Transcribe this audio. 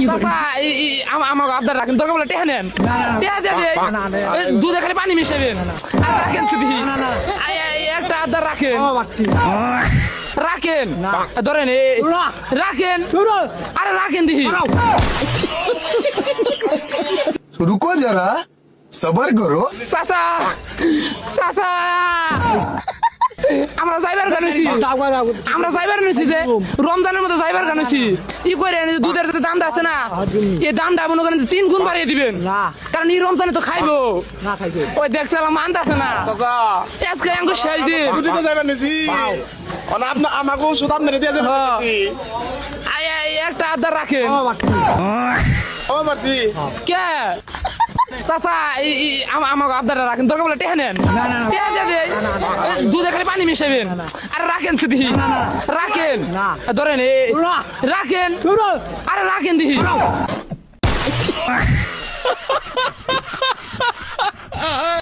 চাচা আমাকে আপনার রাখেন দরকার বলে টেহা নেন টেহা দিয়ে দুধে খালি পানি মিশাবেন আর রাখেন শুধু একটা আদার রাখেন রাখেন ধরেন রাখেন আরে রাখেন দিহি रुको जरा सबर करो চাচা চাচা আমরা যাইবার কানেছি আমরা যাইবার নিছি যে রমজানের মধ্যে যাইবার কানেছি ই করে দুধের যে দামটা আছে না এই দামটা মনে করেন 3 গুণ বাড়িয়ে দিবেন কারণ এই রমজানে তো খাইবো ওই দেখছিলাম মানতে আছে না চাচা আজকে আঙ্গো শেষ দিন ছুটিতে যাবেন নিছি আপনি আমাকেও সুদাম মেরে দিয়ে যাবেন নিছি একটা আদার রাখেন ও মারতি কে চাচা আমাকে আবদারটা রাখেন দরকার বলে টেহা নেন টেহা দিয়ে দুধে খালি পানি মিশাবেন আরে রাখেন শুধু রাখেন ধরেন রাখেন আরে রাখেন দিহি